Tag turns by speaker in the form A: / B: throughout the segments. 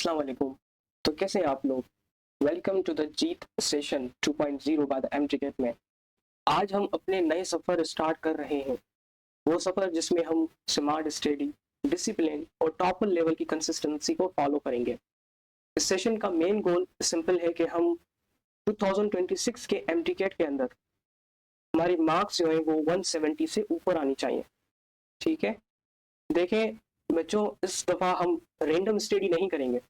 A: अस्सलाम वालेकुम। तो कैसे हैं आप लोग? Welcome to the Jeet session 2.0 by the एमटीकेट में। आज हम अपने नए सफ़र स्टार्ट कर रहे हैं, वो सफ़र जिसमें हम स्मार्ट स्टडी, डिसिप्लिन और टॉपर लेवल की कंसिस्टेंसी को फॉलो करेंगे। इस सेशन का मेन गोल सिंपल है कि हम 2026 के एमटीकेट के अंदर हमारी मार्क्स जो है वो 170 से ऊपर आनी चाहिए। ठीक है, देखें बच्चों, इस दफ़ा हम रैंडम स्टडी नहीं करेंगे।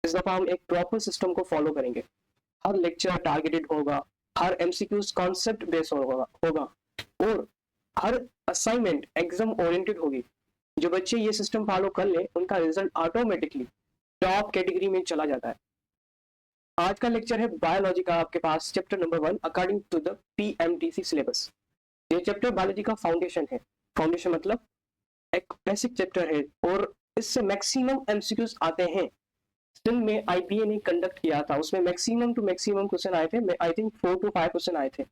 A: इस दफ़ा हम एक प्रॉपर सिस्टम को फॉलो करेंगे। हर लेक्चर टारगेटेड होगा, हर एमसीक्यूज कॉन्सेप्ट बेस होगा और हर असाइनमेंट एग्जाम ओरिएंटेड होगी। जो बच्चे ये सिस्टम फॉलो कर ले उनका रिजल्ट ऑटोमेटिकली टॉप कैटेगरी में चला जाता है। आज का लेक्चर है बायोलॉजी का, आपके पास chapter number 1 according to the PMTC syllabus. ये चैप्टर बायोलॉजी का फाउंडेशन है। फाउंडेशन मतलब एक बेसिक चैप्टर है और इससे मैक्सिमम एमसीक्यूज आते हैं। स्टिल में आईबीए ने कंडक्ट किया था, उसमें मैक्सिमम टू मैक्सिमम क्वेश्चन आए थे। आई थिंक 4 to 5 क्वेश्चन आए थे।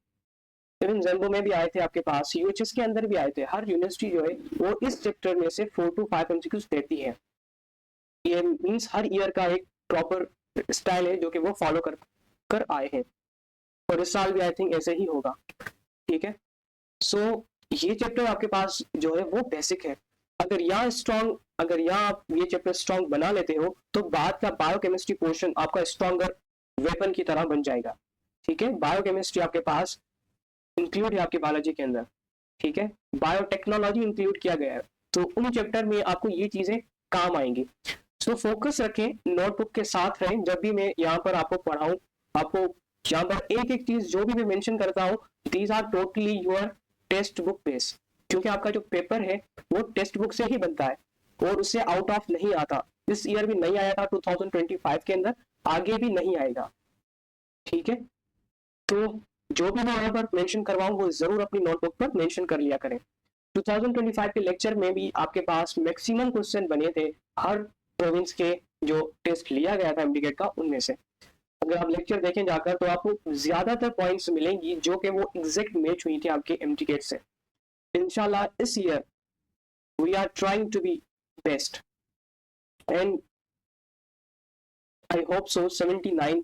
A: इवन जेम्बो में भी आए थे, आपके पास यूएचएस के अंदर भी आए थे। हर यूनिवर्सिटी जो है वो इस चैप्टर में से 4 to 5 एमसीक्यूज देती है। ये मींस हर ईयर का एक प्रॉपर स्टाइल है जो कि वो फॉलो कर आए हैं और इस साल भी आई थिंक ऐसे ही होगा। ठीक है, सो ये चैप्टर आपके पास जो है वो बेसिक है। अगर यहाँ आप ये चैप्टर स्ट्रॉन्ग बना लेते हो तो बाद का बायोकेमिस्ट्री पोर्शन आपका स्ट्रॉन्गर वेपन की तरह बन जाएगा। ठीक है, बायोकेमिस्ट्री आपके पास इंक्लूड है आपके बायोलॉजी के अंदर। ठीक है, बायोटेक्नोलॉजी इंक्लूड किया गया है, तो उन चैप्टर में आपको ये चीजें काम आएंगी। सो फोकस रखें, नोटबुक के साथ रहें। जब भी मैं यहाँ पर आपको पढ़ाऊँ, आपको यहाँ पर एक एक चीज जो भी मैं मेंशन करता हूँ, these are totally your text book base, क्योंकि आपका जो पेपर है वो टेक्स्ट बुक से ही बनता है और उससे आउट ऑफ नहीं आता। इस ईयर भी नहीं आया था 2025 के अंदर, आगे भी नहीं आएगा। ठीक है, तो जो भी मैं यहाँ पर मेंशन करवाऊँ वो जरूर अपनी नोटबुक पर मेंशन कर लिया करें। 2025 के लेक्चर में भी आपके पास मैक्सिमम क्वेश्चन बने थे हर प्रोविंस के जो टेस्ट लिया गया था एमडीकेट का, उनमें से अगर आप लेक्चर देखें जाकर तो आपको ज्यादातर पॉइंट्स मिलेंगी जो कि वो एग्जैक्ट मैच हुई थी आपके एमडीकेट से। इंशाल्लाह इस year we are trying to be best and I hope so 79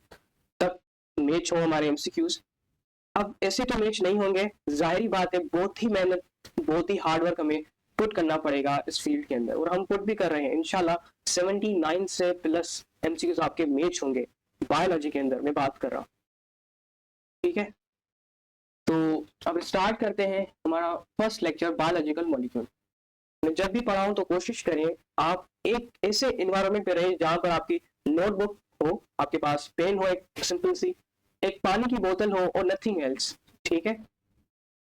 A: तक मैच हो हमारे एमसीक्यूज। अब ऐसे तो मैच नहीं होंगे, जाहिर बात है, बहुत ही मेहनत, बहुत ही हार्डवर्क हमें पुट करना पड़ेगा इस फील्ड के अंदर और हम पुट भी कर रहे हैं। इंशाल्लाह 79 से प्लस एमसीक्यूज आपके मैच होंगे बायोलॉजी के अंदर, मैं बात कर रहा हूँ। ठीक है, तो अब स्टार्ट करते हैं हमारा फर्स्ट लेक्चर बायोलॉजिकल मॉलिक्यूल। मैं जब भी पढ़ाऊं तो कोशिश करें आप एक ऐसे इन्वायरमेंट पे रहें जहां पर आपकी नोटबुक हो, आपके पास पेन हो, एक सिंपल सी एक पानी की बोतल हो और नथिंग एल्स। ठीक है,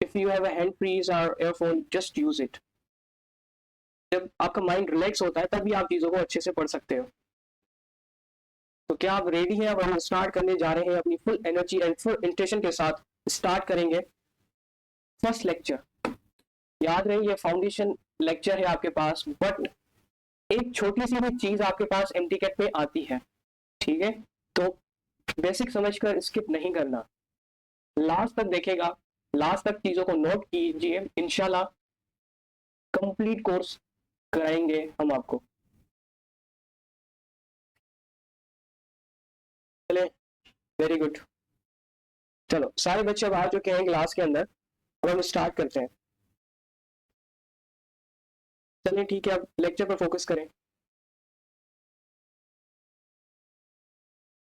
A: if you have a hands free और एयरफोन जस्ट यूज इट। जब आपका माइंड रिलैक्स होता है तभी आप चीजों को अच्छे से पढ़ सकते हो। तो क्या आप रेडी हैं? अब हम स्टार्ट करने जा रहे हैं अपनी full energy and full intention के साथ। स्टार्ट करेंगे फर्स्ट लेक्चर। याद रहे ये फाउंडेशन लेक्चर है आपके पास, बट एक छोटी सी भी चीज आपके पास एमटीकेट में आती है। ठीक है, तो बेसिक समझकर स्किप नहीं करना, लास्ट तक देखेगा, लास्ट तक चीजों को नोट कीजिए। इंशाल्लाह कंप्लीट कोर्स कराएंगे हम आपको। चले, वेरी गुड। चलो सारे बच्चे अब आ चुके हैं क्लास के अंदर, अब हम स्टार्ट करते हैं। चलिए ठीक है, अब लेक्चर पर फोकस करें।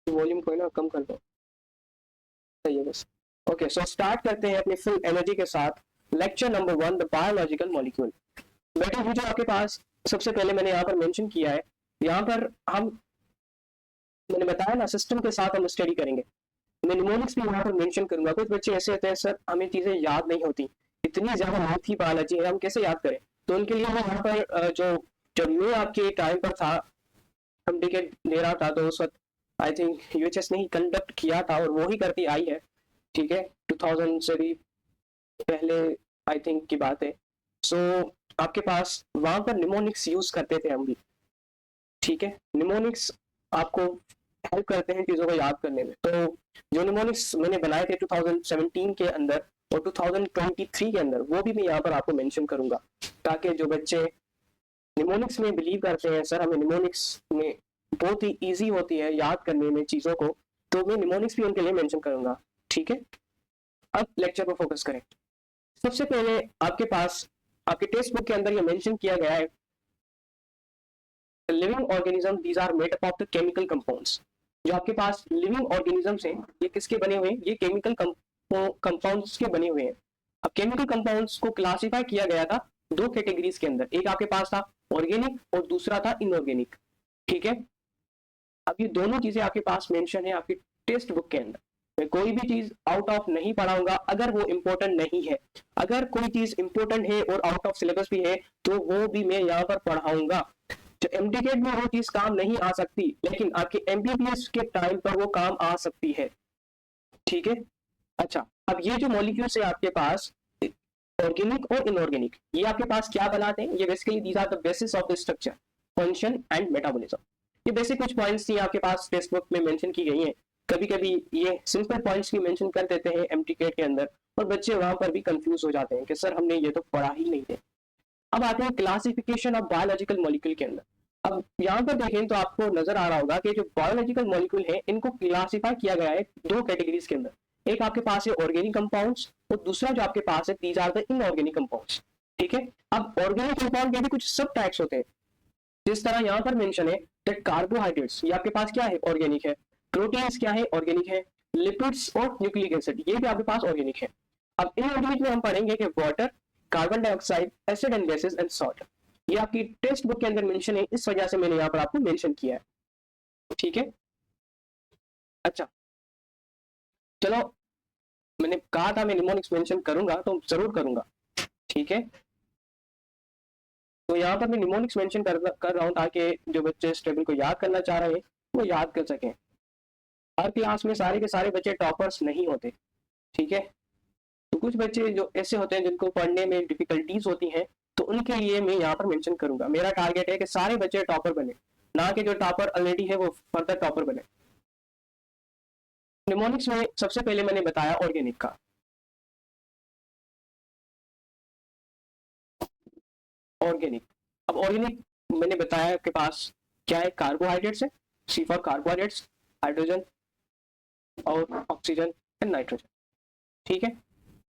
A: वॉल्यूम को ना कम कर दो, सही है बस। ओके, सो स्टार्ट करते हैं अपनी फुल एनर्जी के साथ। Lecture number 1 the biological molecule. बेटा जो आपके पास सबसे पहले मैंने यहाँ पर मेंशन किया है, यहाँ पर मैंने बताया ना सिस्टम के साथ हम स्टडी करेंगे। मैं निमोनिक्स भी यहाँ पर मेंशन करूंगा। कुछ बच्चे ऐसे होते हैं सर हमें चीजें याद नहीं होती, इतनी ज्यादा मैथ ही बायोलॉजी है, हम कैसे याद करें? तो उनके लिए मैं यहाँ पर जो जब मैं आपके टाइम पर था, हम टिकट दे रहा था, तो उस वक्त आई थिंक यूएचएस ने ही कंडक्ट किया था और वो ही करती आई है। ठीक है, 2000 से भी पहले आई थिंक की बात है। सो आपके पास वहां पर निमोनिक्स यूज करते थे हम भी। ठीक है, निमोनिक्स आपको हेल्प करते हैं चीजों को याद करने में। तो जो निमोनिक्स मैंने बनाए थे 2017 के अंदर और 2023 के अंदर, वो भी मैं यहाँ पर आपको मेंशन करूंगा, ताकि जो बच्चे निमोनिक्स में बिलीव करते हैं सर हमें निमोनिक्स में बहुत ही ईजी होती है याद करने में चीज़ों को, तो मैं निमोनिक्स भी उनके लिए मेंशन करूंगा। ठीक है, अब लेक्चर पर फोकस करें। सबसे पहले आपके पास आपके टेक्स्ट बुक के अंदर ये मेंशन किया गया है, living organism these are made up of the chemical compounds. जो आपके पास लिविंग ऑर्गेनिजम्स हैं ये किसके बने हुए हैं, ये केमिकल कंपाउंड्स के बने हुए हैं। अब केमिकल कंपाउंड्स को क्लासिफाई किया गया था दो कैटेगरीज के अंदर, एक आपके पास था ऑर्गेनिक और दूसरा था इनऑर्गेनिक। ठीक है, अब ये दोनों चीजें आपके पास मेंशन है आपकी टेक्स्ट बुक के अंदर। मैं कोई भी चीज आउट ऑफ नहीं पढ़ाऊंगा अगर वो इम्पोर्टेंट नहीं है। अगर कोई चीज इम्पोर्टेंट है और आउट ऑफ सिलेबस भी है तो वो भी मैं यहाँ पर पढ़ाऊंगा। जो एमटीकेट में वो चीज काम नहीं आ सकती, लेकिन आपके एमबीबीएस के टाइम पर वो काम आ सकती है। ठीक है, अच्छा अब ये जो मॉलिक्यूल्स है आपके पास ऑर्गेनिक और इनऑर्गेनिक, ये आपके पास क्या बनाते हैं, ये basically these are the basis of the structure, function and metabolism. ये बेसिक कुछ पॉइंट्स थी आपके पास टेक्स्ट बुक में मेंशन की गई हैं। कभी कभी ये सिंपल पॉइंट्स भी मेंशन कर देते हैं एमटीकेट के अंदर और बच्चे वहां पर भी कंफ्यूज हो जाते हैं कि सर हमने ये तो पढ़ा ही नहीं है। अब आते हैं क्लासिफिकेशन ऑफ बायोलॉजिकल मॉलिक्यूल के अंदर। अब यहाँ पर देखें तो आपको नजर आ रहा होगा कि जो बायोलॉजिकल मॉलिक्यूल है इनको क्लासिफाई किया गया है दो कैटेगरीज के अंदर, एक आपके पास है ऑर्गेनिक कंपाउंड्स और दूसरा जो आपके पास है these are the inorganic compounds. ठीक है, अब ऑर्गेनिक कंपाउंड के भी कुछ सब टाइप्स होते हैं, जिस तरह यहाँ पर मेंशन है दैट कार्बोहाइड्रेट्स ये आपके पास क्या है, ऑर्गेनिक है, प्रोटीन्स क्या है, ऑर्गेनिक है, लिपिड्स और न्यूक्लिक एसिड ये भी आपके पास ऑर्गेनिक है। अब इनऑर्गेनिक में हम पढ़ेंगे कि water, carbon dioxide, acid and gases and salt. ये आपकी टेक्स्ट बुक के अंदर मेंशन है, इस वजह से मैंने यहाँ पर आपको मेंशन किया है। ठीक है, अच्छा चलो, मैंने कहा था मैं निमोनिक्स मेंशन करूंगा तो जरूर करूंगा। ठीक है, तो यहाँ पर मैं निमोनिक्स मेंशन कर रहा हूँ ताकि जो बच्चे इस टेबल को याद करना चाह रहे हैं वो याद कर सकें। हर क्लास में सारे के सारे बच्चे टॉपर्स नहीं होते। ठीक है, तो कुछ बच्चे जो ऐसे होते हैं जिनको पढ़ने में डिफिकल्टीज होती हैं, तो उनके लिए मैं यहाँ पर मेंशन करूंगा। मेरा टारगेट है कि सारे बच्चे टॉपर बने, ना कि जो टॉपर ऑलरेडी है वो फर्दर टॉपर बने। निमोनिक्स में सबसे पहले मैंने बताया ऑर्गेनिक का। ऑर्गेनिक, अब ऑर्गेनिक मैंने बताया आपके पास क्या है, कार्बोहाइड्रेट्स है, सी फॉर कार्बोहाइड्रेट्स, हाइड्रोजन और ऑक्सीजन एंड नाइट्रोजन। ठीक है,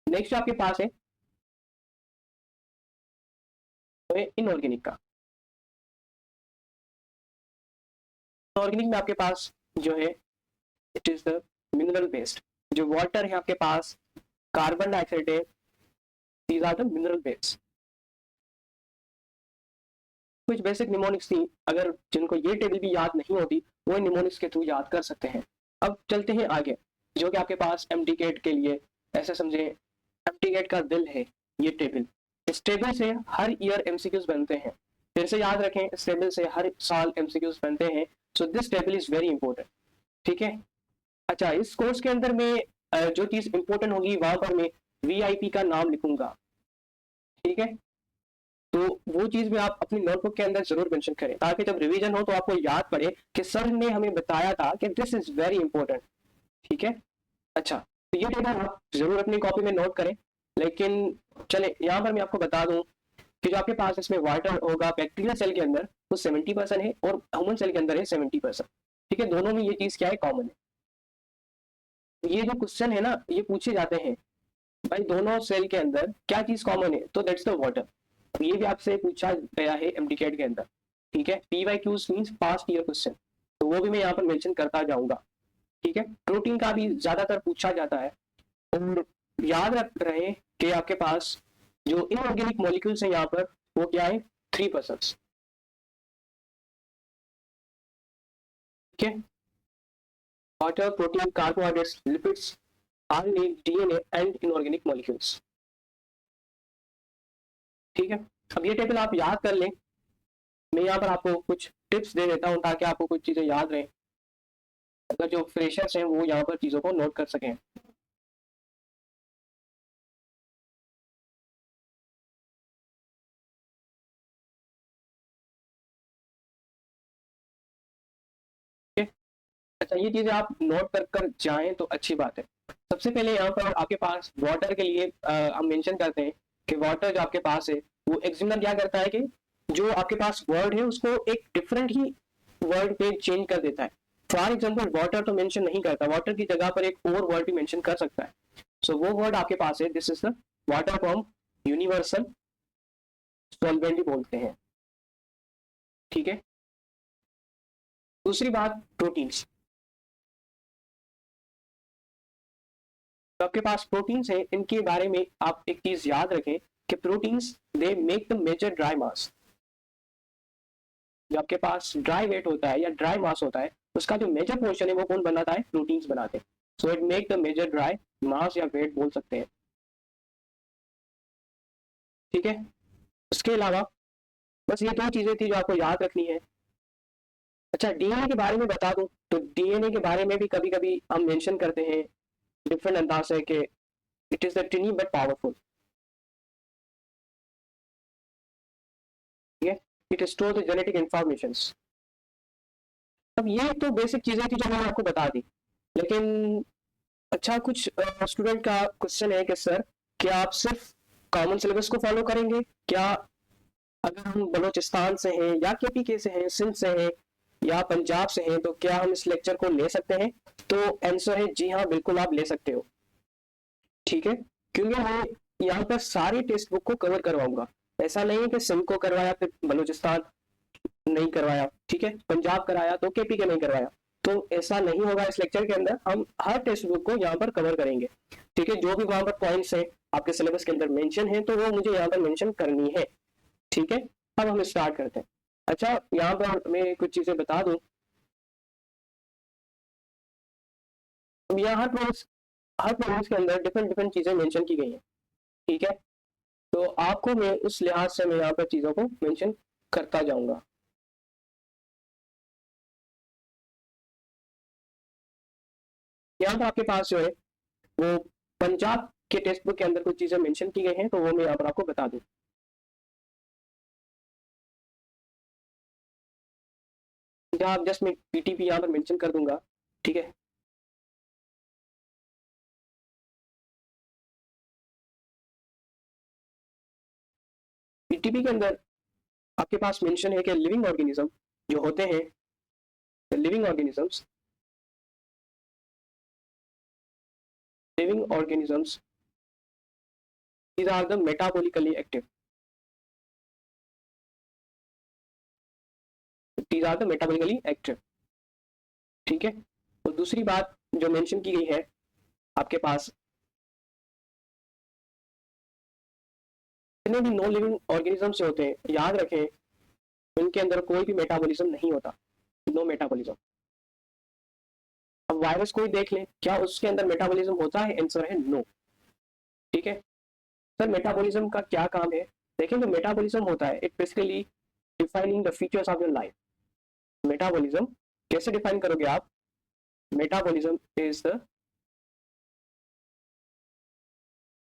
A: नेक्स्ट आपके पास है इनऑर्गेनिक का। ऑर्गेनिक में आपके पास जो है it is the mineral based, जो वाटर है आपके पास, कार्बन डाइऑक्साइड है, these are the mineral based. कुछ बेसिक निमोनिक्स थी, अगर जिनको ये टेबल भी याद नहीं होती वो निमोनिक्स के थ्रू याद कर सकते हैं। अब चलते हैं आगे, जो कि आपके पास एमटीकेट के लिए ऐसे समझे एमटीकेट का दिल है ये टेबल। इस टेबल से हर ईयर एमसीक्यूज बनते हैं, फिर से याद रखें इस टेबल से हर साल एमसीक्यूज बनते हैं, so this table is very important. ठीक है, अच्छा इस कोर्स के अंदर में जो चीज इंपॉर्टेंट होगी वहां पर मैं वीआईपी का नाम लिखूंगा। ठीक है, तो वो चीज भी आप अपनी नोटबुक के अंदर जरूर मेंशन करें ताकि जब रिवीजन हो तो आपको याद पड़े कि सर ने हमें बताया था कि दिस इज वेरी इंपॉर्टेंट। ठीक है, अच्छा तो ये टेबल आप जरूर अपनी कॉपी में नोट करें। लेकिन चले यहाँ पर मैं आपको बता दूं कि जो आपके पास इसमें वाटर होगा बैक्टीरियल सेल के अंदर वो 70% है और ह्यूमन सेल के अंदर है 70%। ठीक है, दोनों में ये चीज क्या है, कॉमन है। ये जो क्वेश्चन है ना ये पूछे जाते हैं भाई दोनों सेल के अंदर क्या चीज कॉमन है, तो दैट्स द वाटर। ये भी आपसे पूछा गया है एमटीकेट के अंदर। ठीक है, PYQs means past year question, तो वो भी मैं यहाँ पर मेंशन करता जाऊंगा। ठीक है, प्रोटीन का भी ज्यादातर पूछा जाता है। और याद रख रहे कि आपके पास जो इनऑर्गेनिक मॉलिक्यूल्स हैं यहाँ पर वो क्या है, 3%। ठीक है, water, protein, carbohydrates, lipids, RNA, DNA and inorganic molecules. ठीक है, अब ये टेबल आप याद कर लें। मैं यहाँ पर आपको कुछ टिप्स दे देता हूँ ताकि आपको कुछ चीजें याद रहें, अगर जो फ्रेशर्स हैं वो यहाँ पर चीजों को नोट कर सकें। अच्छा ये चीजें आप नोट कर कर जाएं तो अच्छी बात है। सबसे पहले यहाँ पर आपके पास वाटर के लिए हम मेंशन करते हैं कि वाटर जो आपके पास है वो एग्जामिनर क्या करता है कि जो आपके पास वर्ड है उसको एक डिफरेंट ही वर्ड पे चेंज कर देता है। फॉर एग्जाम्पल वाटर तो मेंशन नहीं करता, वाटर की जगह पर एक और वर्ड भी मेंशन कर सकता है। सो वो वर्ड आपके पास है, this is the water form universal solvent भी बोलते हैं। ठीक है, दूसरी बात प्रोटीन्स। तो आपके पास प्रोटीन्स है, इनके बारे में आप एक चीज याद रखें कि proteins they make the major dry mass. जो आपके पास ड्राई वेट होता है या ड्राई मास होता है, उसका जो मेजर पोर्शन है वो कौन बनाता है, प्रोटीन्स बनाते हैं। So it make the major dry mass या वेट बोल सकते हैं। ठीक है, उसके अलावा बस ये दो चीजें थी जो आपको याद रखनी है। अच्छा, डीएनए के बारे में बता दूं तो डीएनए के बारे में भी कभी कभी हम मेंशन करते हैं डिफरेंट अंदाज से कि it is the टिनी but powerful. ठीक है, it store the genetic information. अब ये तो बेसिक चीजें थी जो मैंने आपको बता दी, लेकिन अच्छा कुछ स्टूडेंट का क्वेश्चन है कि सर क्या आप सिर्फ कॉमन सिलेबस को फॉलो करेंगे क्या, अगर हम बलोचिस्तान से हैं या केपीके से हैं, सिंध से हैं या पंजाब से हैं, तो क्या हम इस लेक्चर को ले सकते हैं? तो आंसर है जी हाँ, बिल्कुल आप ले सकते हो। ठीक है, क्योंकि मैं यहाँ पर सारी टेक्स्ट बुक को कवर करवाऊंगा। ऐसा नहीं है कि सिंध को करवाया फिर बलूचिस्तान नहीं करवाया, ठीक है, पंजाब कराया तो केपी के नहीं करवाया, तो ऐसा नहीं होगा। इस लेक्चर के अंदर हम हर टेक्स्ट बुक को यहाँ पर कवर करेंगे। ठीक है, जो भी वहां पर पॉइंट्स है आपके सिलेबस के अंदर मेंशन है, तो वो मुझे यहाँ पर मेंशन करनी है। ठीक है, अब हम स्टार्ट करते हैं। अच्छा, यहाँ पर मैं कुछ चीजें बता दूं। अब यहाँ हर प्रोग्राम्स के अंदर डिफरेंट डिफरेंट चीजें मेंशन की गई हैं। ठीक है, तो आपको मैं उस लिहाज से मैं यहाँ पर चीजों को मेंशन करता जाऊंगा। यहाँ पर आपके पास जो है वो पंजाब के टेक्स्ट बुक के अंदर कुछ चीजें मेंशन की गई हैं, तो वो मैं यहाँ पर आपको बता दूं। आप जस्ट मैं पीटीपी यहाँ पर मेंशन कर दूंगा। ठीक है, पीटीपी के अंदर आपके पास मेंशन है कि लिविंग ऑर्गेनिज्म जो होते हैं, living organisms these are the metabolically active, these are the metabolically active। ठीक है, तो दूसरी बात जो मेंशन की गई है आपके पास, जितने भी नॉन लिविंग ऑर्गेनिजम्स होते हैं, याद रखें उनके अंदर कोई भी मेटाबॉलिज्म नहीं होता, नो मेटाबॉलिज्म। अब वायरस को ही देख लें, क्या उसके अंदर मेटाबॉलिज्म होता है? आंसर है नो। ठीक है, सर मेटाबॉलिज्म का क्या काम है? देखें, जो मेटाबॉलिज्म होता है it basically defining the features of your life. Metabolism कैसे डिफाइन करोगे आप? Metabolism is the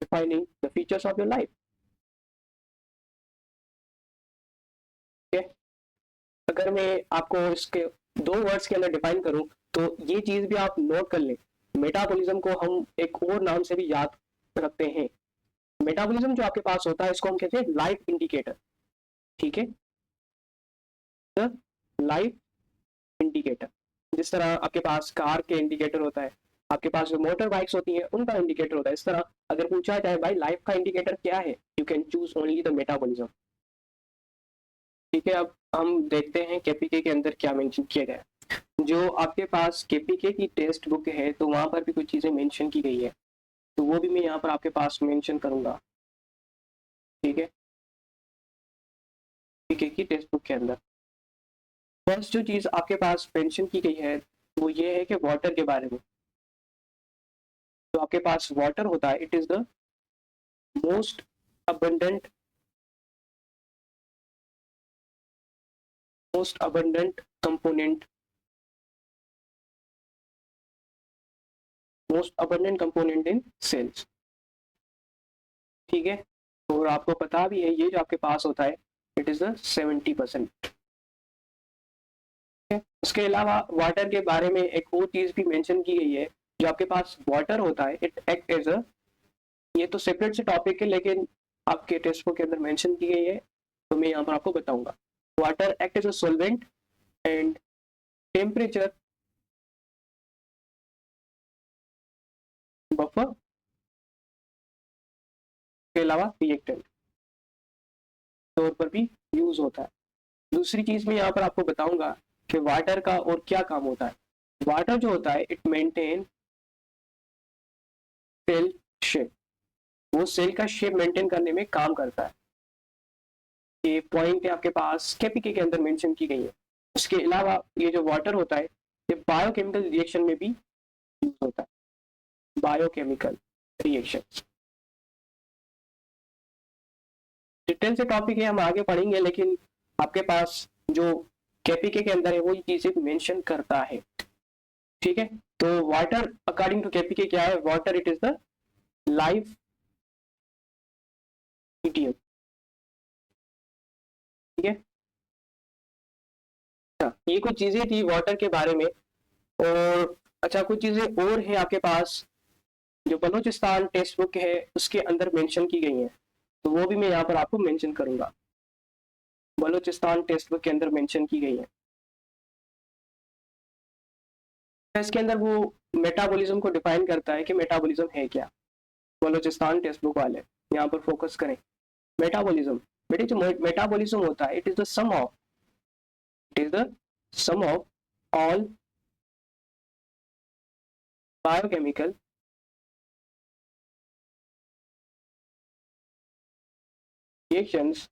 A: defining the features of your life. अगर मैं आपको इसके दो वर्ड्स के अंदर डिफाइन करूं तो ये चीज भी आप नोट कर लें, मेटाबॉलिज्म को हम एक और नाम से भी याद रखते हैं। मेटाबॉलिज्म जो आपके पास होता है इसको हम कहते हैं लाइफ इंडिकेटर। ठीक है, लाइफ इंडिकेटर, जिस तरह आपके पास कार के इंडिकेटर होता है, आपके पास जो मोटर बाइक्स होती हैं उनका इंडिकेटर होता है, इस तरह अगर पूछा जाए भाई लाइफ का इंडिकेटर क्या है, you can choose only the metabolism. ठीक है, अब हम देखते हैं केपीके के अंदर क्या मेंशन किया गया है। जो आपके पास केपीके की टेक्स्ट बुक है तो वहां पर भी कुछ चीजें मेंशन की गई है, तो वो भी मैं यहाँ पर आपके पास मेंशन करूंगा। ठीक है, केपीके की टेक्स्ट बुक के अंदर फर्स्ट जो चीज आपके पास मेंशन की गई है वो ये है कि वाटर के बारे में। तो आपके पास वाटर होता है, it is the most abundant component, in cells। ठीक है, और आपको पता भी है ये जो आपके पास होता है इट इज द 70%। उसके अलावा वाटर के बारे में एक और चीज भी मेंशन की गई है, जो आपके पास वाटर होता है इट एक्ट एज अ, ये तो सेपरेट से टॉपिक है लेकिन आपके टेक्स्ट बुक के अंदर मेंशन की गई है, तो मैं यहाँ पर आपको बताऊंगा। Water act as a solvent and temperature, buffer के अलावा रिएक्टेंट तौर पर भी यूज होता है। दूसरी चीज मैं यहाँ पर आपको बताऊंगा कि वाटर का और क्या काम होता है। वाटर जो होता है इट मेंटेन सेल शेप, वो सेल का शेप मेंटेन करने में काम करता है। ये पॉइंट आपके पास केपीके के अंदर मेंशन की गई है। उसके अलावा ये जो वाटर होता है ये बायोकेमिकल रिएक्शन में भी यूज होता है। बायोकेमिकल रिएक्शन डिटेल से टॉपिक है, हम आगे पढ़ेंगे, लेकिन आपके पास जो केपीके के अंदर है वो ये चीजें मेंशन करता है। ठीक है, तो वाटर अकॉर्डिंग टू केपीके क्या है? Water it is the life medium. ठीक है, अच्छा ये कुछ चीजें थी वाटर के बारे में। और अच्छा कुछ चीजें और है आपके पास जो बलूचिस्तान टेक्स्ट बुक है उसके अंदर मेंशन की गई है, तो वो भी मैं यहाँ पर आपको मेंशन करूंगा। बलूचिस्तान टेक्स्ट बुक के अंदर मेंशन की गई है। इसके अंदर वो मेटाबॉलिज्म को डिफाइन करता है कि मेटाबॉलिज्म है क्या। बलूचिस्तान टेक्स्ट बुक वाले यहाँ पर फोकस करें। मेटाबॉलिज्म, बेटे जो मेटाबॉलिज्म होता है it is the sum of, it is the sum of all biochemical reactions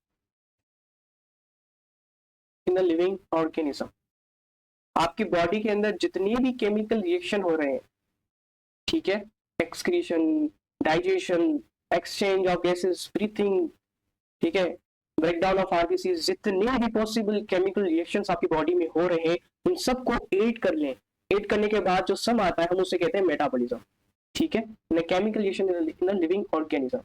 A: in the living organism. आपकी बॉडी के अंदर जितनी भी केमिकल रिएक्शन हो रहे हैं, ठीक है, excretion, digestion, exchange of gases, breathing, ठीक है, ब्रेकडाउन ऑफ आरबीसीज, जितने भी पॉसिबल केमिकल रिएक्शंस आपकी बॉडी में हो रहे हैं उन सबको एड कर लें। एड करने के बाद जो सम आता है हम उसे कहते हैं मेटाबॉलिज्म। ठीक है, chemical reaction in living organism.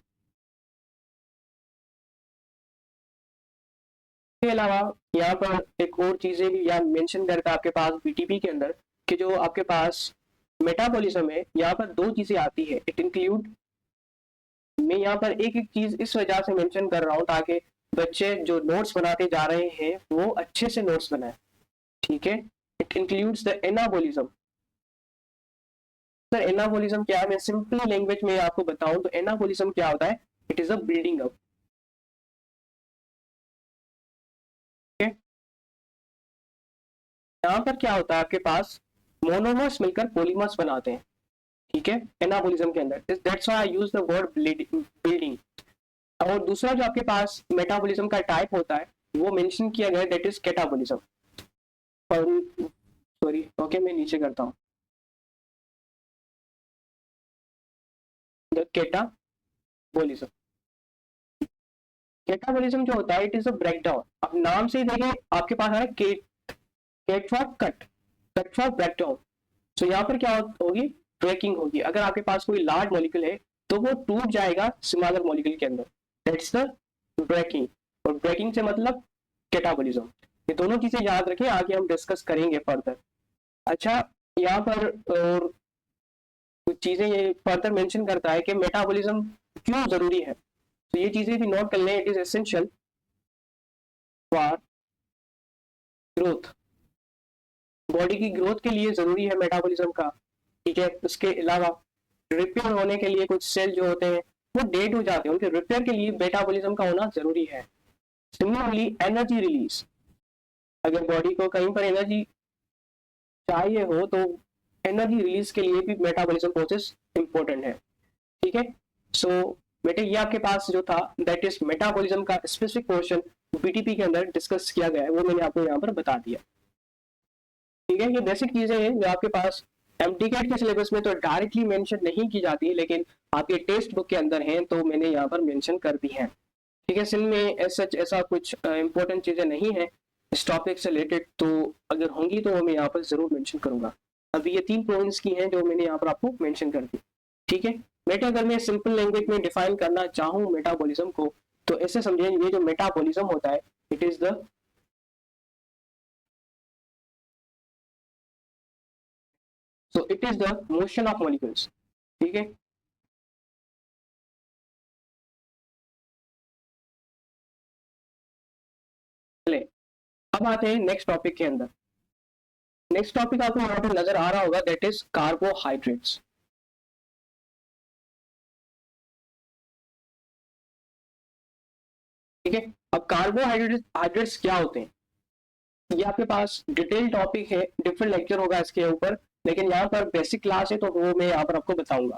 A: के अलावा यहाँ पर एक और चीजें भी यहाँ मेंशन करता है आपके पास बीटीपी के अंदर कि जो आपके पास मेटाबॉलिज्म है यहाँ पर दो चीजें आती है। इट इंक्लूड, मैं यहाँ पर एक एक चीज इस वजह से मेंशन कर रहा हूँ ताकि बच्चे जो नोट्स बनाते जा रहे हैं वो अच्छे से नोट्स बनाए। ठीक है, it includes the anabolism. Sir anabolism क्या है? मैं सिंपल लैंग्वेज में आपको बताऊं तो एनाबॉलिज्म क्या होता है? It is a building up. यहाँ पर क्या होता है आपके पास मोनोमर्स मिलकर पॉलीमर्स बनाते हैं। ठीक है, एनाबॉलिज्म के अंदर that's why I use the word building. और दूसरा जो आपके पास मेटाबॉलिज्म का टाइप होता है वो मेंशन किया गया है, दैट इज कैटाबॉलिज्म। और सॉरी, ओके मैं नीचे करता हूँ। द कैटाबॉलिज्म, कैटाबॉलिज्म जो होता है इट इज अ ब्रेकडाउन। अब नाम से ही देखिए आपके पास है cat for cut, cut for breakdown. So यहाँ पर क्या होगी? ब्रेकिंग होगी। अगर आपके पास कोई लार्ज मॉलिक्यूल है तो वो टूट जाएगा स्मॉलर मॉलिक्यूल के अंदर, दैट्स द ब्रेकिंग। और ब्रेकिंग से मतलब कैटाबॉलिज्म। ये दोनों चीजें याद रखें, आगे हम डिस्कस करेंगे फर्दर। अच्छा, यहाँ पर और कुछ चीजें ये फर्दर मेंशन करता है कि मेटाबॉलिज्म क्यों जरूरी है, तो ये चीजें भी नोट कर लें। It is essential for growth, body की ग्रोथ के लिए जरूरी है मेटाबॉलिज्म का। ठीक है, उसके अलावा रिपेयर होने के लिए कुछ सेल जो होते हैं वो डेड हो जाते हैं, उनके रिपेयर के लिए मेटाबॉलिज्म का होना जरूरी है। सिमिलरली एनर्जी रिलीज, अगर बॉडी को कहीं पर एनर्जी चाहिए हो तो एनर्जी रिलीज के लिए भी मेटाबॉलिज्म प्रोसेस इंपॉर्टेंट है। ठीक है, सो बेटे ये आपके पास जो था दैट इज मेटाबॉलिज्म का स्पेसिफिक पोर्शन बीटीपी के अंदर डिस्कस किया गया है, वो मैंने आपको यहाँ पर बता दिया। ठीक है, ये बेसिक चीजें हैं जो आपके पास एमटीकेट के सिलेबस में तो डायरेक्टली मेंशन नहीं की जाती है, लेकिन आपके टेक्स्ट बुक के अंदर हैं तो मैंने यहाँ पर मेंशन कर दी है। ठीक है, सिंध में ऐसा कुछ इंपॉर्टेंट चीजें नहीं है इस टॉपिक से रिलेटेड, तो अगर होंगी तो मैं यहाँ पर जरूर मेंशन करूंगा। अभी ये 3 पॉइंट्स की हैं जो मैंने यहाँ पर आपको मेंशन कर दी। ठीक है बेटा, अगर मैं सिंपल लैंग्वेज में डिफाइन करना चाहूँ मेटाबॉलिज्म को तो ऐसे समझें, ये जो मेटाबॉलिज्म होता है it is the so it is the motion of molecules. ठीक है, चले अब आते हैं नेक्स्ट टॉपिक के अंदर। नेक्स्ट टॉपिक आपको यहाँ पर नजर आ रहा होगा, दैट इज कार्बोहाइड्रेट्स। ठीक है, अब कार्बोहाइड्रेट्स क्या होते हैं, ये आपके पास डिटेल टॉपिक है, डिफरेंट लेक्चर होगा इसके ऊपर, लेकिन यहाँ पर बेसिक क्लास है तो वो मैं यहाँ पर आपको बताऊंगा,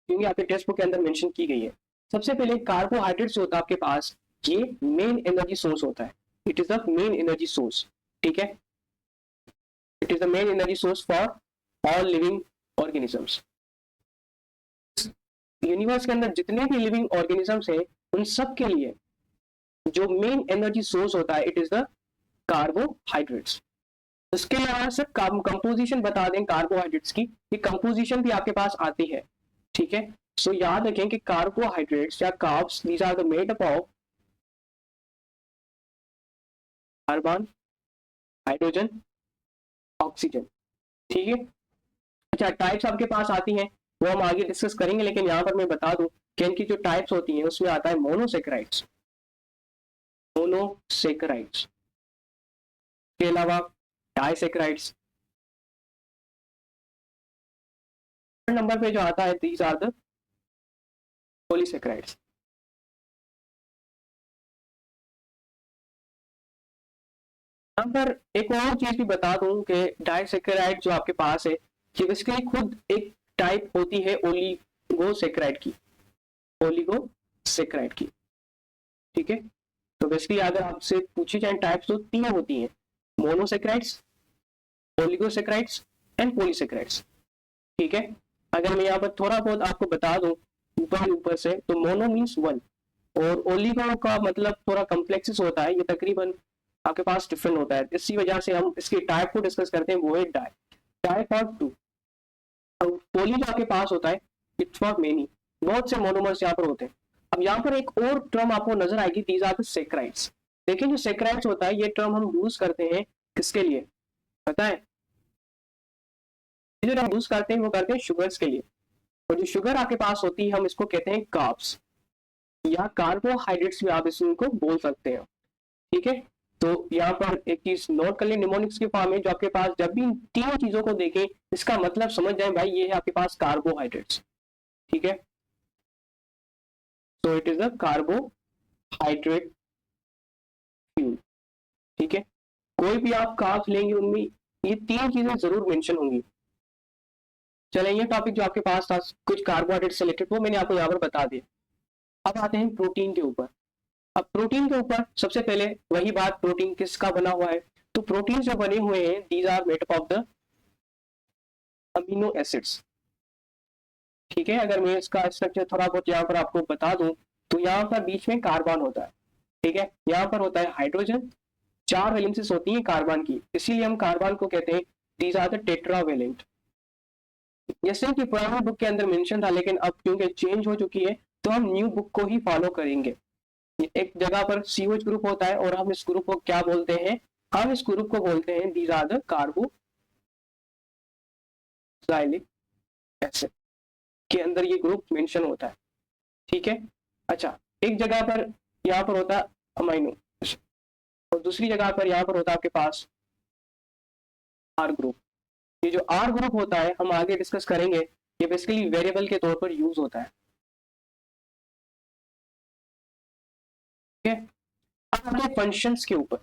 A: क्योंकि आपके टेक्स्ट बुक के अंदर मेंशन की गई है। सबसे पहले कार्बोहाइड्रेट्स होता है आपके पास, ये मेन एनर्जी सोर्स होता है, it is the main energy source. ठीक है, it is the main energy source for all living organisms. Universe के अंदर जितने भी लिविंग ऑर्गेनिजम्स हैं उन सब के लिए जो मेन एनर्जी सोर्स होता है, इट इज द कार्बोहाइड्रेट्स। उसके अलावा सर कंपोजिशन बता दें कार्बोहाइड्रेट्स की, ये कंपोजिशन भी आपके पास आती है। ठीक है, सो याद रखें कि कार्बोहाइड्रेट्स या carbs, these are the made up of carbon, hydrogen, oxygen. ठीक है, अच्छा टाइप्स आपके पास आती हैं, वो हम आगे डिस्कस करेंगे, लेकिन यहाँ पर मैं बता दूं कि इनकी जो टाइप्स होती हैं उसमें आता है मोनोसेक्राइड्स, मोनोसेक्राइड्स के अलावा डाइसेक्राइड्स। नंबर पे जो आता है, दीज आर द पॉलीसेक्राइड्स। यहाँ पर एक और चीज भी बता दूं कि डाइसेक्राइड जो आपके पास है, ये बेसिकली खुद एक टाइप होती है ओलिगोसेक्राइड की, ओलिगोसेक्राइड की। ठीक है, तो बेसिकली अगर आपसे पूछी जाए टाइप्स तो तीन होती हैं, मोनोसेक्राइड्स, ओलिगोसेक्राइड्स एंड पॉलीसेक्राइड्स। ठीक है, अगर मैं यहाँ पर थोड़ा बहुत आपको बता दूं ऊपर से, तो मोनो मीन्स वन, और ओलिगो का मतलब थोड़ा कॉम्प्लेक्सिस होता है, ये तकरीबन आपके पास डिफरेंट होता है, इसी वजह से हम इसके टाइप को डिस्कस करते हैं, वो है टाइप ऑफ टू। पोली जो आपके पास होता है, इट्स फॉर मेनी, बहुत से मोनोमर्स यहाँ पर होते हैं। अब यहाँ पर एक और टर्म आपको नजर आएगी, दीज आर द सेक्राइड्स। देखिए जो सेक्राइड्स होता है, ये टर्म हम यूज करते हैं किसके लिए पता है, जो हम यूज करते हैं वो करते हैं शुगर्स के लिए, और जो शुगर आपके पास होती है हम इसको कहते हैं कार्ब्स या कार्बोहाइड्रेट्स भी आप इसको बोल सकते हैं। ठीक है, तो यहाँ पर एक चीज नोट कर लें, निमोनिक्स के फॉर्म में जो आपके पास जब भी इन तीन चीजों को देखें, इसका मतलब समझ जाए भाई ये है आपके पास कार्बोहाइड्रेट्स। ठीक है, तो it is the carbohydrate fuel. ठीक है, कोई भी आप कार्ब्स लेंगे उनमें ये तीन चीजें जरूर मेंशन होंगी। चले, ये टॉपिक जो आपके पास था कुछ कार्बोहाइड्रेट से रिलेटेड, वो मैंने आपको यहाँ पर बता दिया। अब आते हैं प्रोटीन के ऊपर। अब प्रोटीन के ऊपर सबसे पहले वही बात, प्रोटीन किसका बना हुआ है, तो प्रोटीन जो बने हुए हैं, these are made up of the amino acids. ठीक है, अगर मैं इसका स्ट्रक्चर थोड़ा बहुत यहाँ पर आपको बता दूं, तो यहाँ पर बीच में कार्बन होता है। ठीक है, यहाँ पर होता है हाइड्रोजन, चार वैलेंसीज होती है कार्बन की, इसीलिए हम कार्बन को कहते हैं दीज आर द टेट्रावेलेंट। जैसे कि पुरानी बुक के अंदर मेंशन था, लेकिन अब क्योंकि चेंज हो चुकी है तो हम न्यू बुक को ही फॉलो करेंगे। एक जगह पर COH ग्रुप होता है और हम इस ग्रुप को क्या बोलते हैं, हम इस ग्रुप को बोलते हैं these are the carboxylic acid, के अंदर ये ग्रुप मेंशन होता है। ठीक है, अच्छा एक जगह पर यहाँ पर होता है अमाइनो, और दूसरी जगह पर यहाँ पर होता है आपके पास R ग्रुप। ये जो R ग्रुप होता है हम आगे डिस्कस करेंगे, ये बेसिकली वेरिएबल के तौर पर यूज होता है। ठीक है, अब आते हैं फंक्शंस के ऊपर।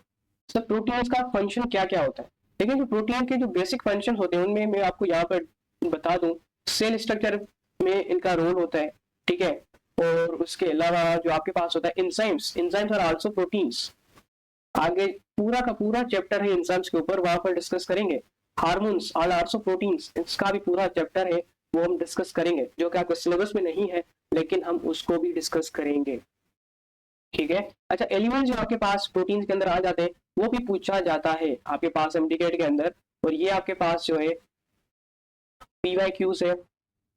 A: सर प्रोटीन्स का फंक्शन क्या क्या होता है, देखिए जो प्रोटीन के जो बेसिक फंक्शन होते हैं उनमें मैं आपको यहाँ पर बता दूं, सेल स्ट्रक्चर में इनका रोल होता है। ठीक है, और उसके अलावा जो आपके पास होता है एंजाइम्स आर आल्सो प्रोटीन्स, आगे पूरा का पूरा चैप्टर है एंजाइम्स के ऊपर, वहां पर डिस्कस करेंगे। हार्मोन्स आर आल्सो प्रोटीन्स, इसका भी पूरा चैप्टर है, वो हम डिस्कस करेंगे, जो कि आपके सिलेबस में नहीं है लेकिन हम उसको भी डिस्कस करेंगे। ठीक है, अच्छा एलिमेंट जो आपके पास प्रोटीन के अंदर आ जाते हैं वो भी पूछा जाता है आपके पास एमडीकेट के अंदर, और ये आपके पास जो है PYQ से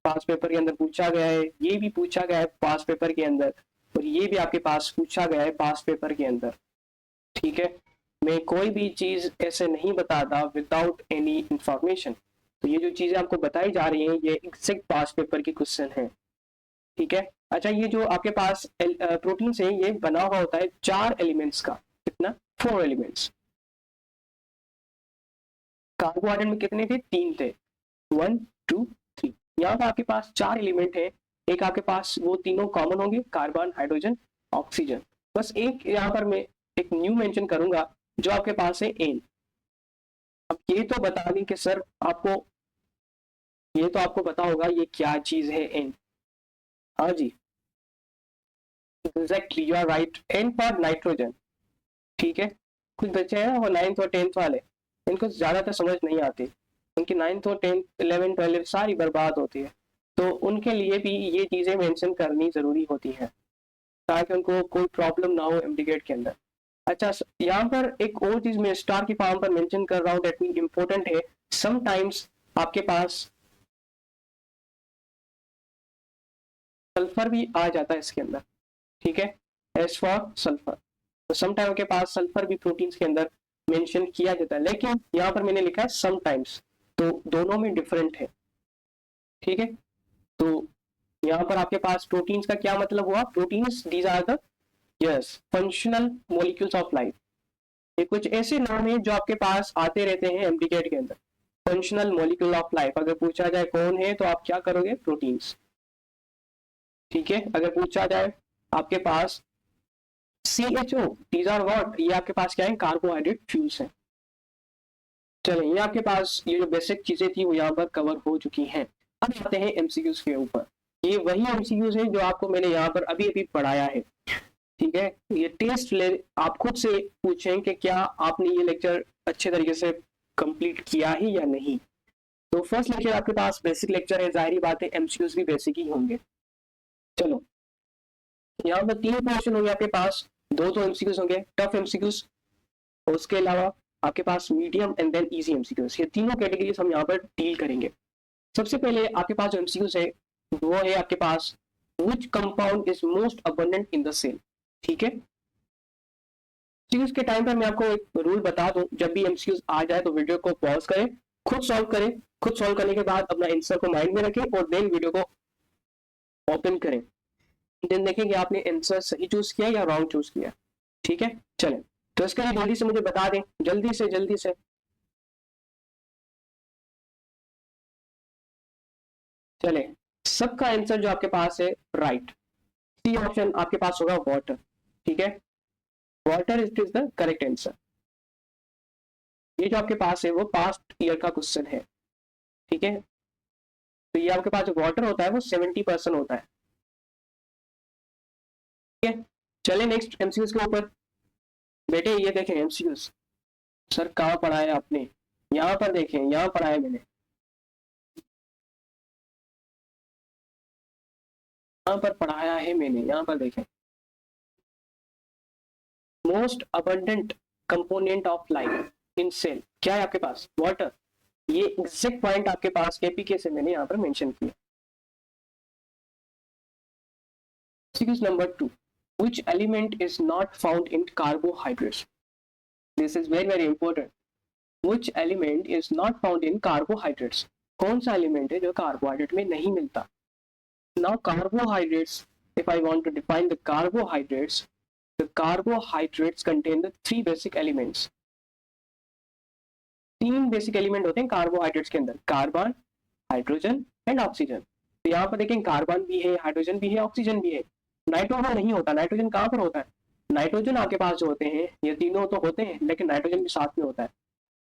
A: पास पेपर के अंदर पूछा गया है, ये भी पूछा गया है पास पेपर के अंदर, और ये भी आपके पास पूछा गया है पास पेपर के अंदर। ठीक है, मैं कोई भी चीज ऐसे नहीं बताता विदाउट एनी इंफॉर्मेशन, तो ये जो चीजें आपको बताई जा रही हैं ये एग्जैक्ट पास पेपर की क्वेश्चन है। ठीक है, अच्छा ये जो आपके पास प्रोटीन से ये बना हुआ होता है 4 एलिमेंट्स का, कितना 4 एलिमेंट्स। कार्बोहाइड्रेट में कितने थे? 3 थे, 1 2 3। यहाँ पर आपके पास 4 एलिमेंट है, एक आपके पास वो तीनों कॉमन होंगे, कार्बन, हाइड्रोजन, ऑक्सीजन। बस एक यहाँ पर मैं एक न्यू मेंशन करूंगा जो आपके पास है एन। अब ये तो बता दें कि सर आपको, ये तो आपको पता होगा ये क्या चीज है एन। हाँ जी, exactly you are right, N for nitrogen. ठीक है, कुछ बच्चे हैं वो 9th और 10th वाले, इनको ज्यादातर समझ नहीं आती, उनकी 9th और 10th 11th 12th सारी बर्बाद होती है, तो उनके लिए भी ये चीजें मेंशन करनी जरूरी होती है ताकि उनको कोई प्रॉब्लम ना हो एमडीगेट के अंदर। अच्छा, यहाँ पर एक और चीज मैं स्टार की फॉर्म पर मेंशन कर रहा हूँ, डेट मीन इंपॉर्टेंट है। समटाइम्स आपके पास सल्फर भी आ जाता है इसके अंदर, ठीक है, एस फॉर सल्फर। तो समटाइम के पास सल्फर भी प्रोटीन्स के अंदर मेंशन किया जाता है, लेकिन यहाँ पर मैंने लिखा है समटाइम्स, तो दोनों में डिफरेंट है। ठीक है, तो यहाँ पर आपके पास प्रोटीन्स का क्या मतलब हुआ? Proteins these are the yes functional molecules of life. ये कुछ ऐसे नाम है जो आपके पास आते रहते हैं एमडीकेट के अंदर, फंक्शनल मॉलिक्यूल ऑफ लाइफ। अगर पूछा जाए कौन है तो आप क्या करोगे? प्रोटीन्स। ठीक है, अगर पूछा जाए आपके पास CHO, दीज आर व्हाट, ये आपके पास क्या है? कार्बोहाइड्रेट फ्यूल्स हैं। चलिए, ये आपके पास ये जो बेसिक चीजें थी वो यहाँ पर कवर हो चुकी हैं। अब आते हैं एमसीक्यूज के ऊपर। ये वही एमसीक्यूज हैं जो आपको मैंने यहाँ पर अभी अभी पढ़ाया है। ठीक है, ये टेस्ट ले, आप खुद से पूछें कि क्या आपने ये लेक्चर अच्छे तरीके से कंप्लीट किया है या नहीं। तो फर्स्ट लेक्चर आपके पास बेसिक लेक्चर है, जाहिर बात है एमसीक्यूज भी बेसिक ही होंगे। चलो, यहाँ पर 3 क्वेश्चन होंगे आपके पास, 2 तो एमसीक्यूज होंगे, टफ एमसीक्यूज, उसके अलावा आपके पास medium and then easy MCQs. ये तीनों कैटेगरीज हम यहाँ पर डील करेंगे। सबसे पहले आपके पास जो एमसीक्यूज है वो है आपके पास which compound is most abundant in the cell. ठीक है, एमसीक्यूज के टाइम पर मैं आपको एक रूल बता दूं, जब भी एमसीक्यूज आ जाए तो वीडियो को पॉज करें, खुद सॉल्व करें, खुद सॉल्व करने के बाद अपना आंसर को माइंड में रखें और देन वीडियो को ओपन करें, देन देखें कि आपने आंसर सही चूज किया या रॉन्ग चूज किया। ठीक है, चलें, तो इसके लिए जल्दी से मुझे बता दें, जल्दी से जल्दी से। चले, सबका आंसर जो आपके पास है राइट, सी ऑप्शन आपके पास होगा वाटर। ठीक है, water is the correct answer. ये जो आपके पास है वो पास्ट ईयर का क्वेश्चन है। ठीक है, तो ये आपके पास जो वाटर होता है वो 70% होता है। ठीक है, चले नेक्स्ट एमसीक्यूज के ऊपर। बेटे ये देखें एमसीक्यूज, सर कहाँ पढ़ा है आपने? यहाँ पर देखें, यहाँ पढ़ा है मैंने, यहाँ पर पढ़ाया है मैंने, यहाँ पर देखें। Most abundant component of life in cell क्या है आपके पास? वाटर। ये एग्जैक्ट पॉइंट आपके पास केपीके से मैंने यहाँ पर मेंशन किया। Number 2, which element is not found in carbohydrates? This is very very important. Which element is not found in carbohydrates? कौन सा एलिमेंट है जो कार्बोहाइड्रेट में नहीं मिलता? Now carbohydrates, if I want to define the carbohydrates contain the 3 basic elements. 3 basic element होते हैं carbohydrates के अंदर, कार्बन, हाइड्रोजन एंड ऑक्सीजन। तो यहाँ पर देखें कार्बन भी है, हाइड्रोजन भी है, ऑक्सीजन भी है। नाइट्रोजन नहीं होता। नाइट्रोजन कहाँ पर होता है? नाइट्रोजन आपके पास जो होते हैं ये तीनों तो होते हैं, लेकिन नाइट्रोजन भी साथ में होता है।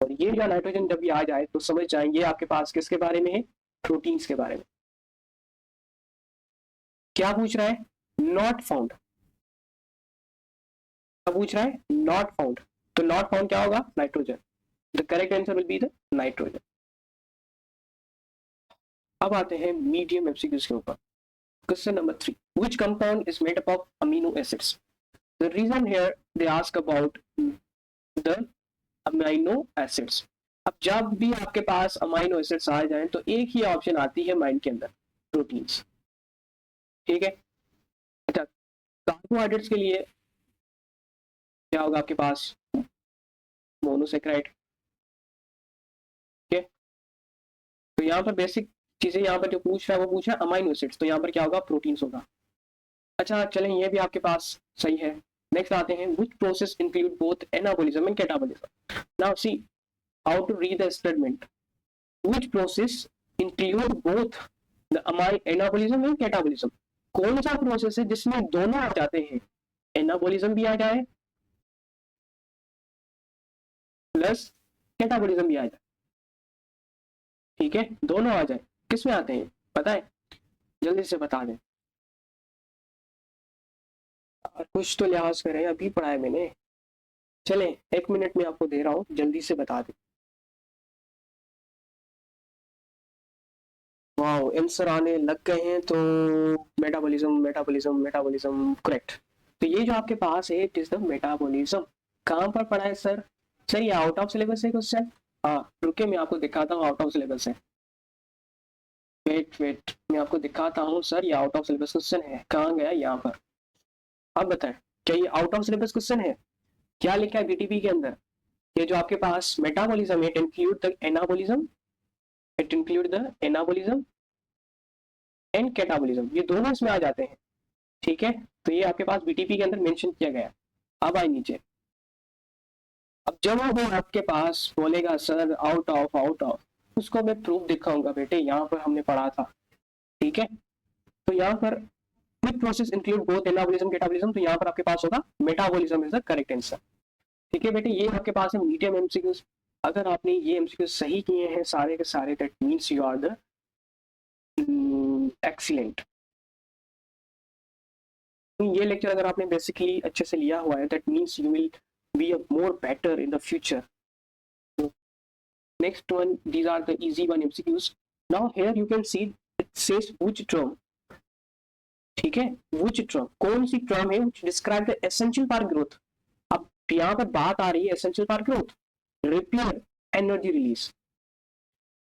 A: और ये जो नाइट्रोजन जब भी आ जाए तो समझ जाएंगे आपके पास किसके बारे में है? प्रोटीन्स के बारे में। क्या पूछ रहा है? Not found. क्या पूछ रहा है? Not found. तो नॉट फाउंड क्या होगा? Nitrogen. The correct answer will be the nitrogen. अब आते हैं मीडियम एमसीक्यूज के ऊपर। Question number 3. Which compound is made up of amino acids? The reason here they ask about the amino acids. अब जब भी आपके पास अमाइनो एसिड्स आ जाएं तो एक ही ऑप्शन आती है माइंड के अंदर, प्रोटीन्स। ठीक है, अच्छा, कार्बोहाइड्रेट्स के लिए क्या होगा आपके पास? मोनोसेक्राइड। ठीक है, तो यहाँ पर बेसिक चीजें यहाँ पर जो पूछ रहा है वो पूछ रहा है अमाइनो एसिड्स, तो यहाँ पर क्या होगा? प्रोटीन्स होगा। अच्छा चलें, ये भी आपके पास सही है। नेक्स्ट आते हैं, which process include both anabolism and catabolism? Now see, how to read the statement. Which process include both the anabolism and catabolism? कौन सा प्रोसेस है जिसमें दोनों आ जाते हैं, एनाबोलिज्म भी आ जाए प्लस कैटाबोलिज्म भी आ जाए, ठीक है, दोनों आ जाए, किसमें आते हैं पता है, जल्दी से बता दें, और कुछ तो लिहाज करें, अभी पढ़ा है मैंने, चले 1 मिनट में आपको दे रहा हूं, जल्दी से बता दें। वाओ, आंसर आने लग गए हैं, तो मेटाबॉलिज्म मेटाबॉलिज्म मेटाबॉलिज्म करेक्ट। तो ये जो आपके पास है इट इज द मेटाबॉलिज्म। कहाँ पर पढ़ा है सर? सर ये आउट ऑफ सिलेबस है क्वेश्चन। हाँ रुके, मैं आपको दिखाता हूँ आउट ऑफ सिलेबस है। वेट मैं आपको दिखाता हूँ सर, ये आउट ऑफ सिलेबस क्वेश्चन है। कहाँ गया? यहाँ पर। अब बताएं, क्या ये आउट ऑफ सिलेबस क्वेश्चन है? क्या लिखा है बीटीपी के अंदर? ये जो आपके पास मेटाबॉलिज्म है, it include the anabolism, it include the anabolism and catabolism, ये दोनों इसमें आ जाते हैं, ठीक है। तो ये आपके पास बीटीपी के अंदर मेंशन किया गया। अब आए नीचे, अब जब वो आपके पास बोलेगा सर आउट ऑफ, उसको मैं प्रूफ दिखाऊंगा बेटे, यहाँ पर हमने पढ़ा था, ठीक है। तो यहाँ पर which process include both anabolism catabolism, तो यहाँ पर आपके पास होगा metabolism is the correct answer, ठीक है बेटे। ये आपके पास है मीडियम एमसीक्यूज। अगर आपने ये एमसीक्यूज सही किए हैं सारे के सारे, that means you are the excellent. ये लेक्चर अगर आपने बेसिकली अच्छे से लिया हुआ है, that means you will be a more better in the future. Next one, these are the easy one MCQs. Now here you can see it says which term, ठीक है, which term, कौन सी term है which describe the essential for growth। अब यहाँ पर बात आ रही है essential for growth, repair, energy release।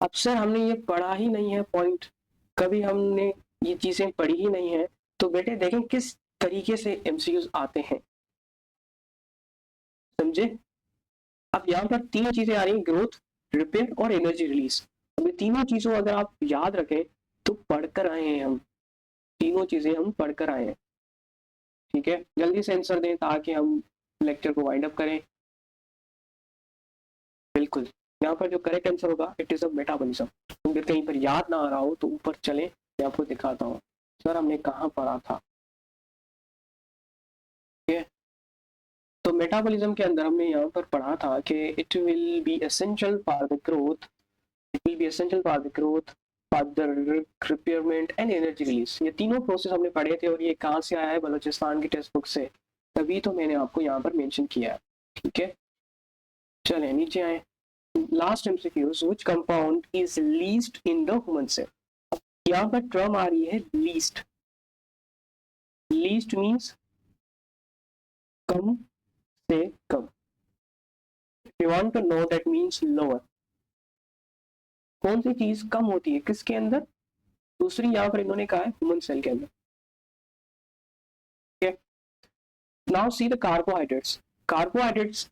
A: अब सर हमने ये पढ़ा ही नहीं है पॉइंट, कभी हमने ये चीजें पढ़ी ही नहीं है, तो बेटे देखें किस तरीके से MCQs आते हैं, समझे। अब यहाँ पर 3 चीजें आ रही हैं, ग्रोथ, रिपेयर और एनर्जी रिलीज। अब ये तीनों चीजों अगर आप याद रखें तो पढ़कर आए हैं हम, तीनों चीजें हम पढ़कर आए हैं, ठीक है। जल्दी से आंसर दें ताकि हम लेक्चर को वाइंड अप करें। बिल्कुल, यहाँ पर जो करेक्ट आंसर होगा इट इज अ मेटाबॉलिज्म। अगर कहीं पर याद ना आ रहा हो तो ऊपर चले, मैं आपको दिखाता हूँ सर हमने कहाँ पढ़ा था, ठीक है। तो मेटाबॉलिज्म के अंदर हमने यहाँ पर पढ़ा था कि it will be essential for the growth, it will be essential for the growth, for the repayment and energy release. ये तीनों प्रोसेस हमने पढ़े थे, और ये कहाँ से आया है? बलूचिस्तान की टेक्स्ट बुक से, तभी तो मैंने आपको यहाँ पर मेंशन किया है, ठीक है। चले नीचे आए, last MCQs, which compound is least in the human cell. यहाँ पर टर्म आ रही है लीस्ट, लीस्ट मींस कम से कम, you want to know that means lower. कौन सी चीज कम होती है किसके अंदर? दूसरी यहाँ पर इन्होंने कहा है ह्यूमन सेल के अंदर, ठीक है। Now see the carbohydrates, carbohydrates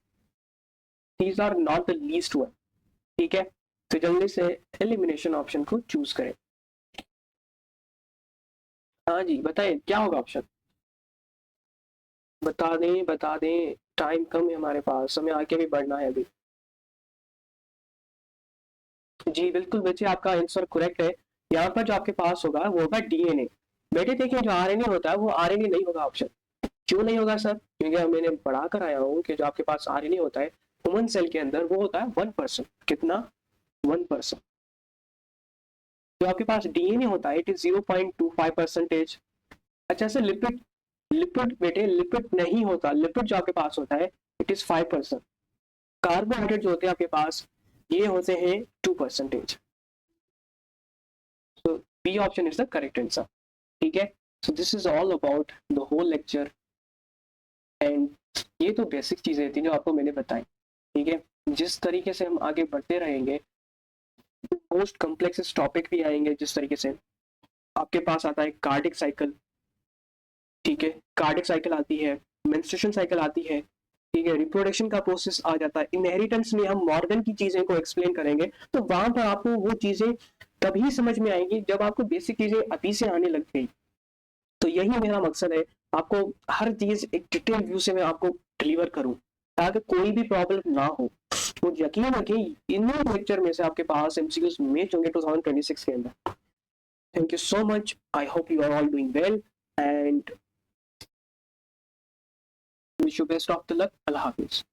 A: these are not the least one, ठीक है। तो जल्दी से एलिमिनेशन ऑप्शन को चूज करें। हाँ जी बताएं क्या होगा ऑप्शन, बता दें, टाइम कम है हमारे पास, समय आगे भी बढ़ना है अभी। जी बिल्कुल बच्चे, आपका आंसर करेक्ट है। यहाँ पर जो आपके पास होगा वो होगा डीएनए। बेटे देखिए जो आरएनए होता है वो आरएनए नहीं होगा ऑप्शन। क्यों नहीं होगा सर? क्योंकि मैंने पढ़ा कर आया हूँ कि जो आपके पास आरएनए होता है ह्यूमन सेल के अंदर वो होता है 1%। कितना? 1%। जो आपके पास डीएनए होता है इट इज 0.25%। अच्छा सर लिपिड, लिपिड बेटे लिपिड नहीं होता, लिपिड जो आपके पास होता है इट इज 5%। कार्बोहाइड्रेट जो होते हैं आपके पास ये होते हैं 2%। so B option is the correct answer, ठीक है। so this is all about the whole lecture and ये तो बेसिक चीजें थी जो आपको मैंने बताई, ठीक है। जिस तरीके से हम आगे बढ़ते रहेंगे मोस्ट कॉम्प्लेक्स टॉपिक भी आएंगे, जिस तरीके से आपके पास आता है कार्डिक साइकिल, ठीक है, कार्डिक साइकिल आती है, मेंस्ट्रुएशन साइकिल आती है, ठीक है, रिप्रोडक्शन का प्रोसेस आ जाता है, इनहेरिटेंस में हम मॉर्गन की चीजें को एक्सप्लेन करेंगे। तो वहां पर आपको वो चीजें तभी समझ में आएंगी जब आपको बेसिक चीजें अभी से आने लग गई। तो यही मेरा मकसद है, आपको हर चीज एक डिटेल व्यू से मैं आपको डिलीवर करूं, ताकि कोई भी प्रॉब्लम ना हो। तो यकीन रखिए इन लेक्चर में से आपके पास एमसीक्यूज मैच होंगे 2026 के अंदर। Thank you so much, I hope you are all doing well and wish you best of the luck. Allah Hafiz.